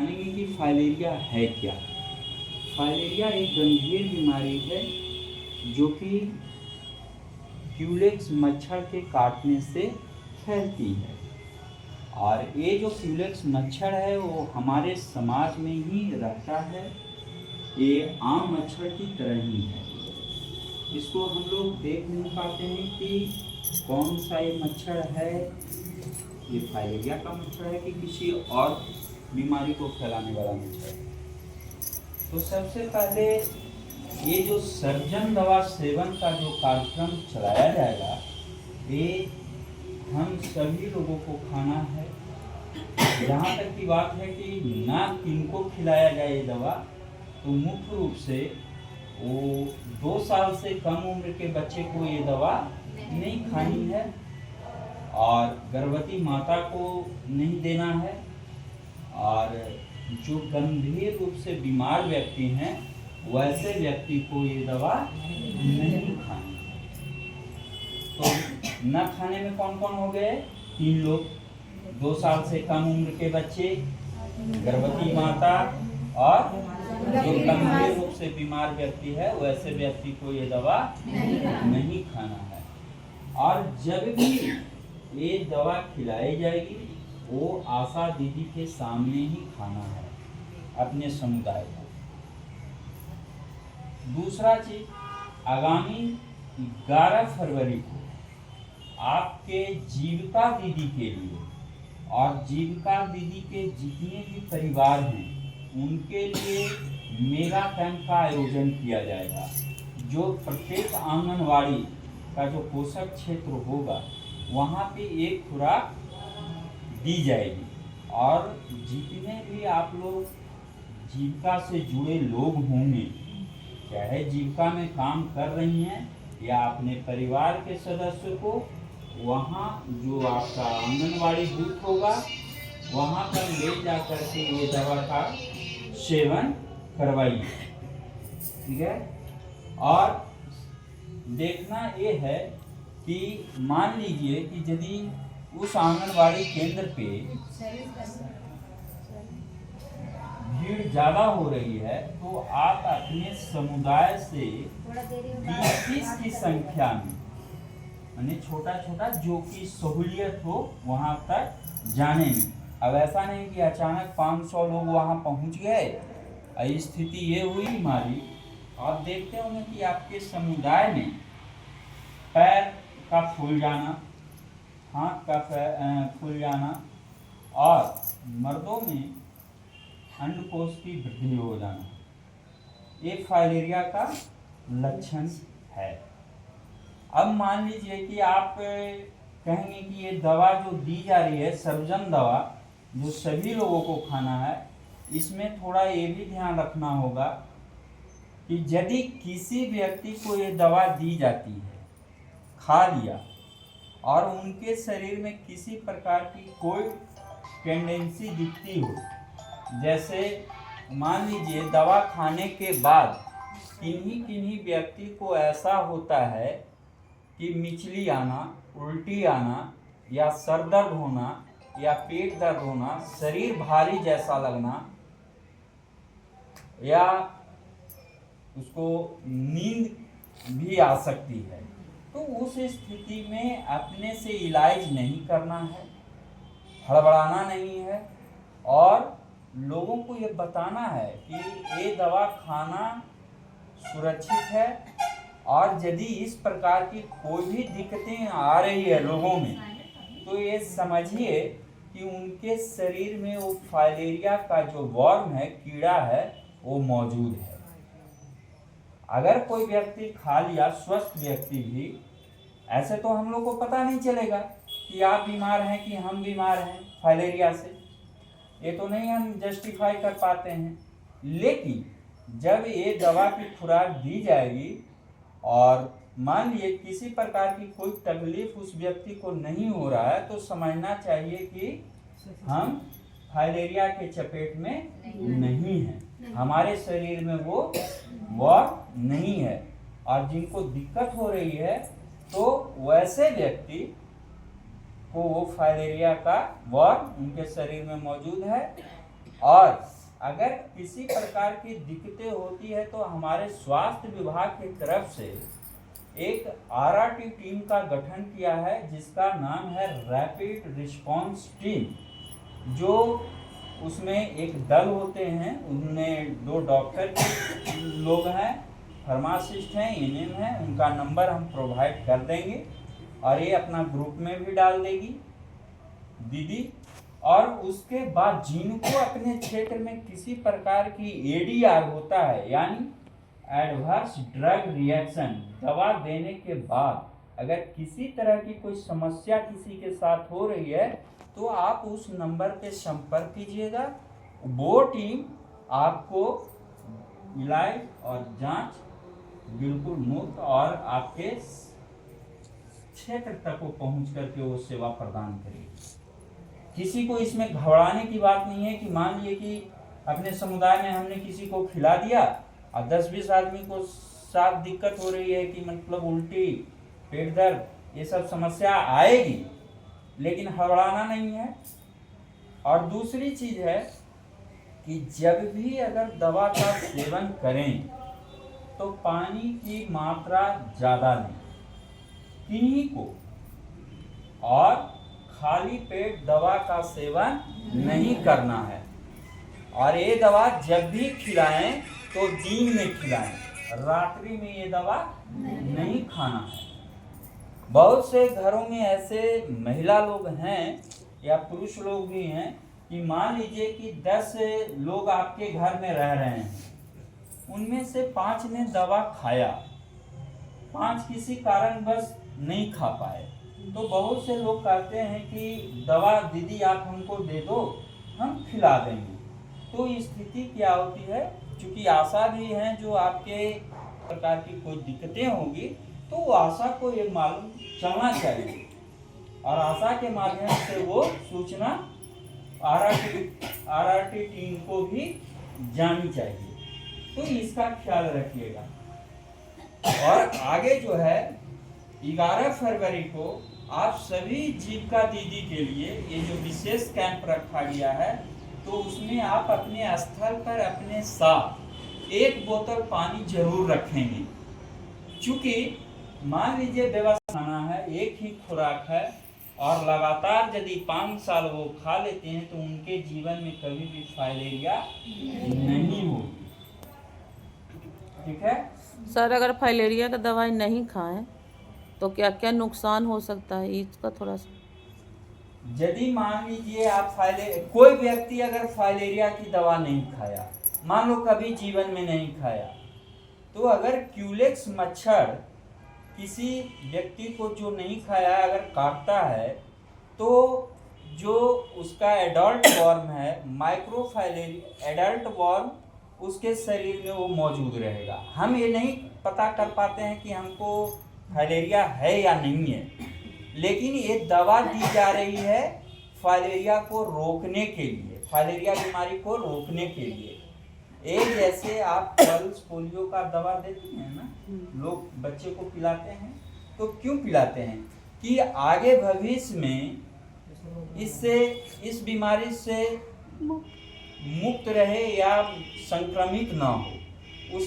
जानेंगे कि फाइलेरिया है क्या। फाइलेरिया एक गंभीर बीमारी है जो कि क्यूलेक्स मच्छर के काटने से फैलती है। और ये जो क्यूलेक्स मच्छर है वो हमारे समाज में ही रहता है। ये आम मच्छर की तरह ही है। इसको हम लोग देख नहीं पाते हैं कि कौन सा ये मच्छर है, ये फाइलेरिया का मच्छर है कि किसी और बीमारी को फैलाने वाला मच्छर है। तो सबसे पहले ये जो सर्जन दवा सेवन का जो कार्यक्रम चलाया जाएगा, ये हम सभी लोगों को खाना है। यहाँ तक की बात है कि ना किनको खिलाया जाए ये दवा, तो मुख्य रूप से वो 2 साल से कम उम्र के बच्चे को ये दवा नहीं खानी है और गर्भवती माता को नहीं देना है, और जो गंभीर रूप से बीमार व्यक्ति हैं वैसे व्यक्ति को ये दवा नहीं खानी है। तो न खाने में कौन कौन हो गए? 3 लोग, 2 साल से कम उम्र के बच्चे, गर्भवती माता और जो गंभीर रूप से बीमार व्यक्ति है वैसे व्यक्ति को ये दवा नहीं खाना है। और जब भी ये दवा खिलाई जाएगी वो आशा दीदी के सामने ही खाना है अपने समुदाय को। दूसरा चीज, आगामी 11 फरवरी को आपके जीविका दीदी के लिए और जीविका दीदी के जितने भी परिवार हैं उनके लिए मेगा कैंप का आयोजन किया जाएगा, जो प्रत्येक आंगनवाड़ी का जो पोषक क्षेत्र होगा वहाँ पे एक खुराक दी जाएगी। और जितने भी आप लोग जीविका से जुड़े लोग होंगे, चाहे जीविका में काम कर रही हैं या अपने परिवार के सदस्य को, वहाँ जो आपका आंगनवाड़ी बूथ होगा वहाँ पर ले जा करके ये दवा का सेवन करवाइए, ठीक है। और देखना ये है कि मान लीजिए कि यदि उस आंगनवाड़ी केंद्र पे भीड़ ज़्यादा हो रही है तो आप अपने समुदाय से 20 की संख्या में, यानी छोटा छोटा जो कि सहूलियत हो वहाँ तक जाने में। अब ऐसा नहीं कि अचानक 500 लोग वहाँ पहुँच गए, स्थिति ये हुई हमारी। आप देखते होंगे कि आपके समुदाय में पैर का फूल जाना, हाथ का फूल जाना और मर्दों में अंडकोश की वृद्धि हो जाना, ये फाइलेरिया का लक्षण है। अब मान लीजिए कि आप कहेंगे कि ये दवा जो दी जा रही है सर्जन दवा, जो सभी लोगों को खाना है, इसमें थोड़ा ये भी ध्यान रखना होगा कि यदि किसी व्यक्ति को ये दवा दी जाती है, खा लिया और उनके शरीर में किसी प्रकार की कोई टेंडेंसी दिखती हो, जैसे मान लीजिए दवा खाने के बाद किन्हीं व्यक्ति को ऐसा होता है कि मिचली आना, उल्टी आना या सर दर्द होना या पेट दर्द होना, शरीर भारी जैसा लगना या उसको नींद भी आ सकती है, तो उस स्थिति में अपने से इलाज नहीं करना है, हड़बड़ाना नहीं है और लोगों को ये बताना है कि ये दवा खाना सुरक्षित है। और यदि इस प्रकार की कोई भी दिक्कतें आ रही है लोगों में, तो ये समझिए कि उनके शरीर में वो फाइलेरिया का जो वर्म है, कीड़ा है, वो मौजूद है। अगर कोई व्यक्ति खा लिया, स्वस्थ व्यक्ति भी, ऐसे तो हम लोग को पता नहीं चलेगा कि आप बीमार हैं कि हम बीमार हैं फाइलेरिया से, ये तो नहीं हम जस्टिफाई कर पाते हैं। लेकिन जब ये दवा की खुराक दी जाएगी और मान लिए किसी प्रकार की कोई तकलीफ उस व्यक्ति को नहीं हो रहा है, तो समझना चाहिए कि हम फाइलेरिया के चपेट में नहीं हैं, हमारे शरीर में वो वर्म नहीं है। और जिनको दिक्कत हो रही है तो वैसे व्यक्ति को वो फाइलेरिया का वर्म उनके शरीर में मौजूद है और अगर किसी प्रकार की दिक्कतें होती है तो हमारे स्वास्थ्य विभाग की तरफ से एक आरआरटी टीम का गठन किया है, जिसका नाम है रैपिड रिस्पांस टीम। जो उसमें एक दल होते हैं, उनमें 2 डॉक्टर लोग हैं, फार्मासिस्ट हैं, एनएम हैं। उनका नंबर हम प्रोवाइड कर देंगे और ये अपना ग्रुप में भी डाल देगी दीदी। और उसके बाद जिनको अपने क्षेत्र में किसी प्रकार की एडीआर होता है, यानी एडवर्स ड्रग रिएक्शन, दवा देने के बाद अगर किसी तरह की कोई समस्या किसी के साथ हो रही है तो आप उस नंबर पे संपर्क कीजिएगा। वो टीम आपको इलाज और जांच बिल्कुल मुफ्त और आपके क्षेत्र तक वो पहुंच करके वो सेवा प्रदान करेगी। किसी को इसमें घबराने की बात नहीं है कि मान लीजिए कि अपने समुदाय में हमने किसी को खिला दिया और 10-20 आदमी को साथ दिक्कत हो रही है कि मतलब उल्टी, पेट दर्द, ये सब समस्या आएगी, लेकिन घबराना नहीं है। और दूसरी चीज है कि जब भी अगर दवा का सेवन करें तो पानी की मात्रा ज़्यादा लें किन्हीं को, और खाली पेट दवा का सेवन नहीं करना है। और ये दवा जब भी खिलाएं तो दिन में खिलाएं, रात्रि में ये दवा नहीं खाना है। बहुत से घरों में ऐसे महिला लोग हैं या पुरुष लोग भी हैं कि मान लीजिए कि 10 लोग आपके घर में रह रहे हैं, उनमें से 5 ने दवा खाया, 5 किसी कारणवश नहीं खा पाए। तो बहुत से लोग कहते हैं कि दवा दीदी आप हमको दे दो, हम खिला देंगे। तो स्थिति क्या होती है, चूंकि आशा भी हैं जो आपके प्रकार की कोई दिक्कतें होगी तो वो आशा को ये मालूम चलना चाहिए और आशा के माध्यम से वो सूचना आरआरटी टीम को भी जानी चाहिए। तो इसका ख्याल रखिएगा। और आगे जो है 11 फरवरी को आप सभी जीविका दीदी के लिए ये जो विशेष कैंप रखा गया है, तो उसमें आप अपने स्थल पर अपने साथ 1 बोतल पानी जरूर रखेंगे। चूँकि मान लीजिए व्यवस्था है, एक ही खुराक है और लगातार यदि 5 साल वो खा लेते हैं तो उनके जीवन में कभी भी फाइलेरिया नहीं होगी। ठीक है सर, अगर फाइलेरिया का दवाई नहीं खाएं तो क्या क्या नुकसान हो सकता है, इसका थोड़ा सा। यदि मान लीजिए आप कोई व्यक्ति अगर फाइलेरिया की दवा नहीं खाया, मान लो कभी जीवन में नहीं खाया, तो अगर क्यूलेक्स मच्छर किसी व्यक्ति को जो नहीं खाया अगर काटता है तो जो उसका एडल्ट वॉर्म है, माइक्रोफाइलेरिया एडल्ट वॉर्म, उसके शरीर में वो मौजूद रहेगा। हम ये नहीं पता कर पाते हैं कि हमको फाइलेरिया है या नहीं है, लेकिन ये दवा दी जा रही है फाइलेरिया को रोकने के लिए, फाइलेरिया बीमारी को रोकने के लिए। एक जैसे आप पल्स पोलियो का दवा देते हैं ना, लोग बच्चे को पिलाते हैं, तो क्यों पिलाते हैं कि आगे भविष्य में इस बीमारी से मुक्त रहे या संक्रमित ना हो।